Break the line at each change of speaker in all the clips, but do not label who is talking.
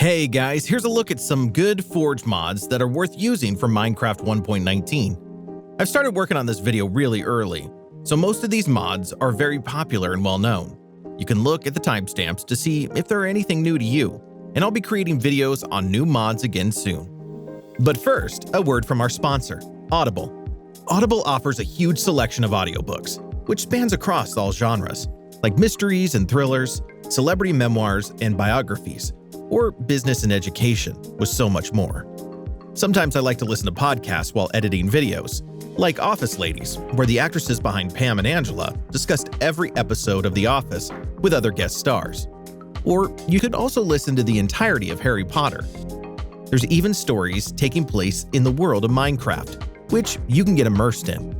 Hey guys, here's a look at some good Forge mods that are worth using for Minecraft 1.19. I've started working on this video really early, so most of these mods are very popular and well known. You can look at the timestamps to see if there are anything new to you, and I'll be creating videos on new mods again soon. But first, a word from our sponsor, Audible. Audible offers a huge selection of audiobooks, which spans across all genres, like mysteries and thrillers, celebrity memoirs and biographies, or business and education, with so much more. Sometimes I like to listen to podcasts while editing videos, like Office Ladies, where the actresses behind Pam and Angela discussed every episode of The Office with other guest stars. Or you could also listen to the entirety of Harry Potter. There's even stories taking place in the world of Minecraft, which you can get immersed in.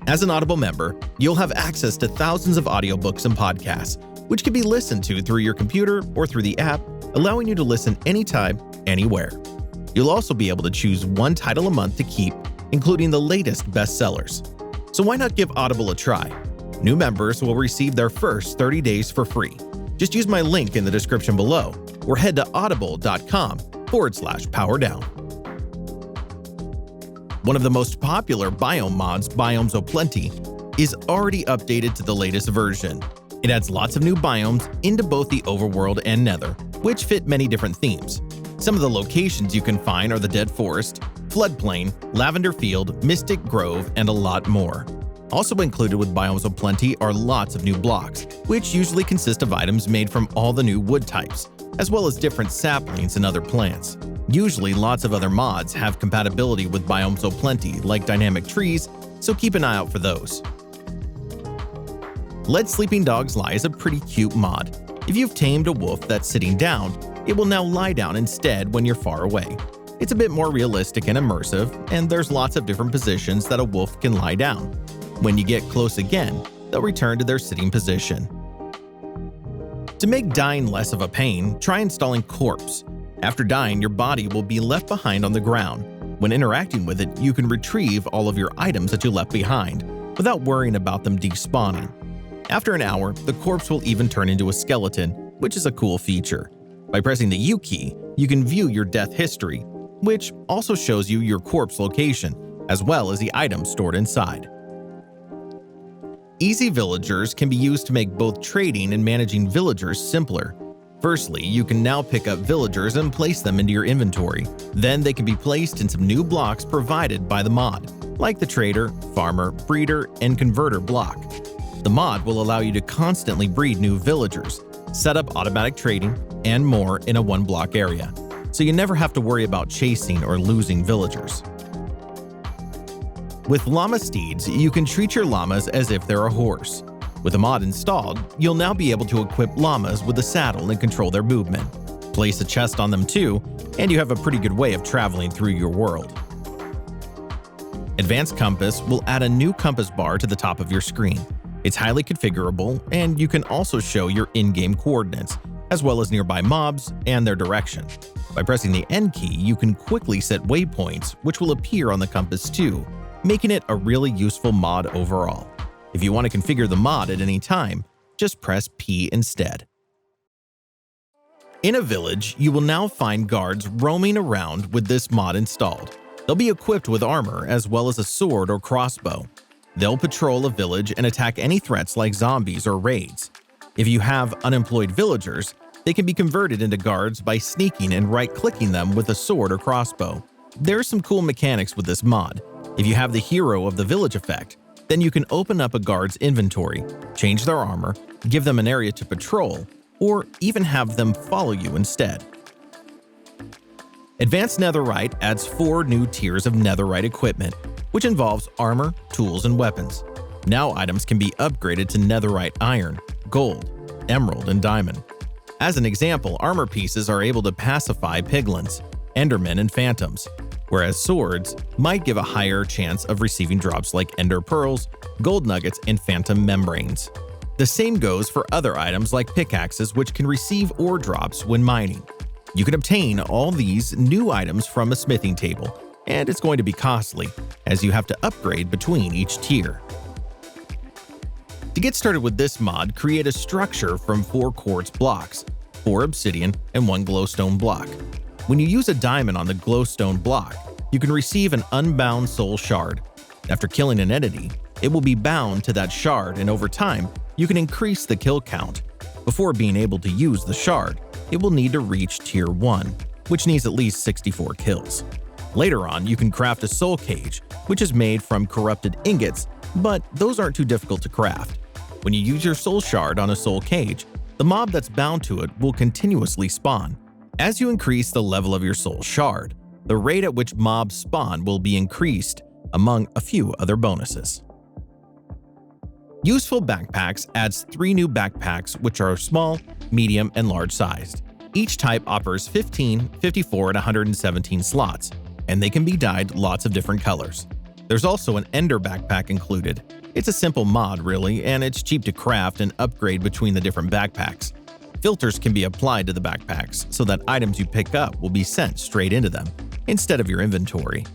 As an Audible member, you'll have access to thousands of audiobooks and podcasts, which can be listened to through your computer or through the app, allowing you to listen anytime, anywhere. You'll also be able to choose one title a month to keep, including the latest bestsellers. So why not give Audible a try? New members will receive their first 30 days for free. Just use my link in the description below, or head to audible.com/powerdown. One of the most popular biome mods, Biomes O Plenty, is already updated to the latest version. It adds lots of new biomes into both the overworld and nether, which fit many different themes. Some of the locations you can find are the Dead Forest, Floodplain, Lavender Field, Mystic Grove, and a lot more. Also included with Biomes O Plenty are lots of new blocks, which usually consist of items made from all the new wood types, as well as different saplings and other plants. Usually lots of other mods have compatibility with Biomes O Plenty, like dynamic trees, so keep an eye out for those. Let Sleeping Dogs Lie is a pretty cute mod. If you've tamed a wolf that's sitting down, it will now lie down instead when you're far away. It's a bit more realistic and immersive, and there's lots of different positions that a wolf can lie down. When you get close again, they'll return to their sitting position. To make dying less of a pain, try installing Corpse. After dying, your body will be left behind on the ground. When interacting with it, you can retrieve all of your items that you left behind, without worrying about them despawning. After an hour, the corpse will even turn into a skeleton, which is a cool feature. By pressing the U key, you can view your death history, which also shows you your corpse location, as well as the items stored inside. Easy villagers can be used to make both trading and managing villagers simpler. Firstly, you can now pick up villagers and place them into your inventory. Then they can be placed in some new blocks provided by the mod, like the trader, farmer, breeder, and converter block. The mod will allow you to constantly breed new villagers, set up automatic trading, and more in a one-block area, so you never have to worry about chasing or losing villagers. With Llama Steeds, you can treat your llamas as if they're a horse. With a mod installed, you'll now be able to equip llamas with a saddle and control their movement. Place a chest on them too, and you have a pretty good way of traveling through your world. Advanced Compass will add a new compass bar to the top of your screen. It's highly configurable, and you can also show your in-game coordinates, as well as nearby mobs and their direction. By pressing the N key, you can quickly set waypoints, which will appear on the compass too, making it a really useful mod overall. If you want to configure the mod at any time, just press P instead. In a village, you will now find guards roaming around with this mod installed. They'll be equipped with armor as well as a sword or crossbow. They'll patrol a village and attack any threats like zombies or raids. If you have unemployed villagers, they can be converted into guards by sneaking and right-clicking them with a sword or crossbow. There are some cool mechanics with this mod. If you have the Hero of the Village effect, then you can open up a guard's inventory, change their armor, give them an area to patrol, or even have them follow you instead. Advanced Netherite adds 4 new tiers of Netherite equipment, which involves armor, tools, and weapons. Now items can be upgraded to Netherite iron, gold, emerald, and diamond. As an example, armor pieces are able to pacify piglins, endermen, and phantoms, whereas swords might give a higher chance of receiving drops like ender pearls, gold nuggets, and phantom membranes. The same goes for other items like pickaxes, which can receive ore drops when mining. You can obtain all these new items from a smithing table, and it's going to be costly, as you have to upgrade between each tier. To get started with this mod, create a structure from 4 quartz blocks. 4 obsidian, and 1 glowstone block. When you use a diamond on the glowstone block, you can receive an unbound soul shard. After killing an entity, it will be bound to that shard, and over time, you can increase the kill count. Before being able to use the shard, it will need to reach Tier 1, which needs at least 64 kills. Later on, you can craft a soul cage, which is made from corrupted ingots, but those aren't too difficult to craft. When you use your soul shard on a soul cage, the mob that's bound to it will continuously spawn. As you increase the level of your soul shard, the rate at which mobs spawn will be increased, among a few other bonuses. Useful Backpacks adds 3 new backpacks which are small, medium, and large sized. Each type offers 15, 54, and 117 slots, and they can be dyed lots of different colors. There's also an Ender backpack included. It's a simple mod really, and it's cheap to craft and upgrade between the different backpacks. Filters can be applied to the backpacks so that items you pick up will be sent straight into them, instead of your inventory.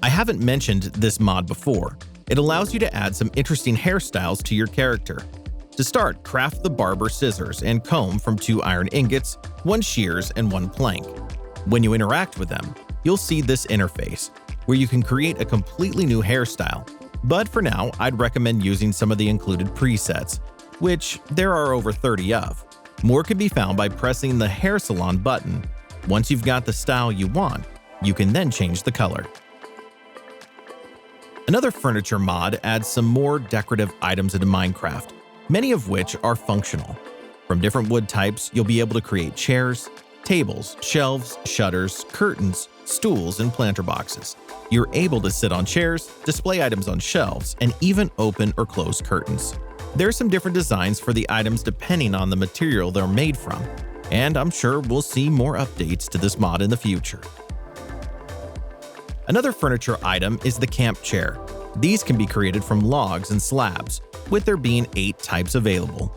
I haven't mentioned this mod before. It allows you to add some interesting hairstyles to your character. To start, craft the barber scissors and comb from 2 iron ingots, 1 shears, and 1 plank. When you interact with them, you'll see this interface, where you can create a completely new hairstyle. But for now, I'd recommend using some of the included presets, which there are over 30 of. More can be found by pressing the hair salon button. Once you've got the style you want, you can then change the color. Another furniture mod adds some more decorative items into Minecraft, many of which are functional. From different wood types, you'll be able to create chairs, tables, shelves, shutters, curtains, stools, and planter boxes. You're able to sit on chairs, display items on shelves, and even open or close curtains. There are some different designs for the items depending on the material they're made from, and I'm sure we'll see more updates to this mod in the future. Another furniture item is the camp chair. These can be created from logs and slabs, with there being 8 types available.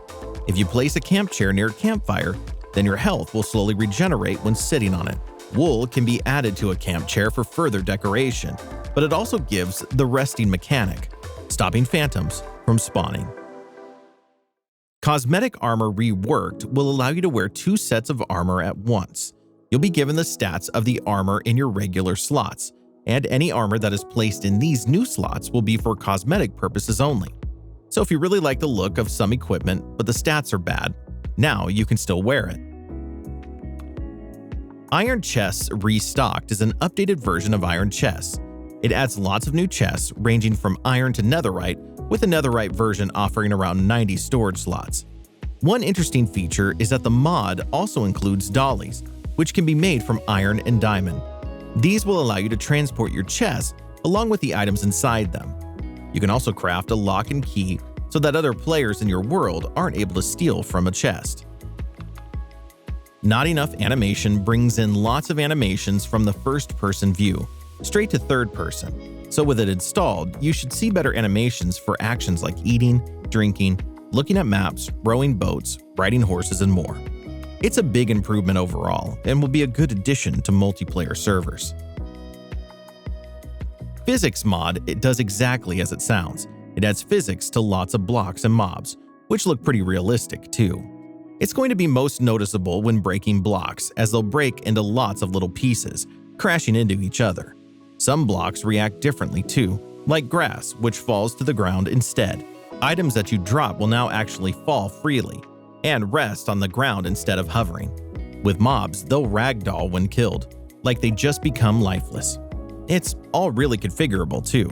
If you place a camp chair near a campfire, then your health will slowly regenerate when sitting on it. Wool can be added to a camp chair for further decoration, but it also gives the resting mechanic, stopping phantoms from spawning. Cosmetic armor Reworked will allow you to wear 2 sets of armor at once. You'll be given the stats of the armor in your regular slots, and any armor that is placed in these new slots will be for cosmetic purposes only. So if you really like the look of some equipment but the stats are bad, now you can still wear it. Iron Chests Restocked is an updated version of Iron Chests. It adds lots of new chests ranging from iron to netherite, with a netherite version offering around 90 storage slots. One interesting feature is that the mod also includes dollies, which can be made from iron and diamond. These will allow you to transport your chests along with the items inside them. You can also craft a lock and key so that other players in your world aren't able to steal from a chest. Not Enough Animation brings in lots of animations from the first-person view, straight to third-person. So with it installed, you should see better animations for actions like eating, drinking, looking at maps, rowing boats, riding horses, and more. It's a big improvement overall and will be a good addition to multiplayer servers. Physics mod, it does exactly as it sounds. It adds physics to lots of blocks and mobs, which look pretty realistic too. It's going to be most noticeable when breaking blocks, as they'll break into lots of little pieces, crashing into each other. Some blocks react differently too, like grass, which falls to the ground instead. Items that you drop will now actually fall freely and rest on the ground instead of hovering. With mobs, they'll ragdoll when killed, like they just become lifeless. It's all really configurable too.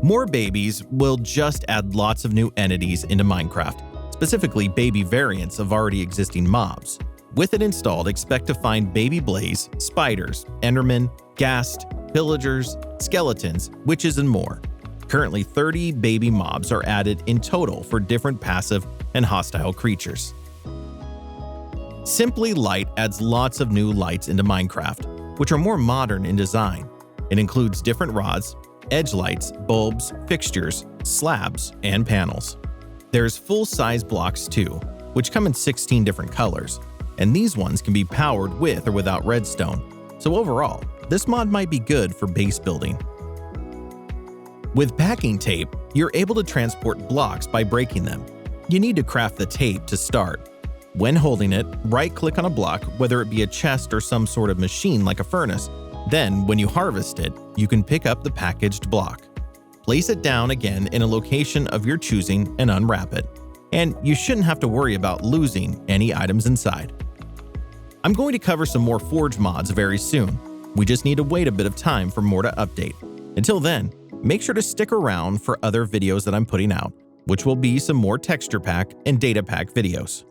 More babies will just add lots of new entities into Minecraft, specifically baby variants of already existing mobs. With it installed, expect to find baby blaze, spiders, endermen, ghast, pillagers, skeletons, witches, and more. Currently, 30 baby mobs are added in total for different passive and hostile creatures. Simply Light adds lots of new lights into Minecraft, which are more modern in design. It includes different rods, edge lights, bulbs, fixtures, slabs, and panels. There's full-size blocks too, which come in 16 different colors, and these ones can be powered with or without redstone. So overall, this mod might be good for base building. With packing tape, you're able to transport blocks by breaking them. You need to craft the tape to start. When holding it, right-click on a block, whether it be a chest or some sort of machine like a furnace. Then, when you harvest it, you can pick up the packaged block. Place it down again in a location of your choosing and unwrap it. And you shouldn't have to worry about losing any items inside. I'm going to cover some more Forge mods very soon. We just need to wait a bit of time for more to update. Until then, make sure to stick around for other videos that I'm putting out, which will be some more texture pack and data pack videos.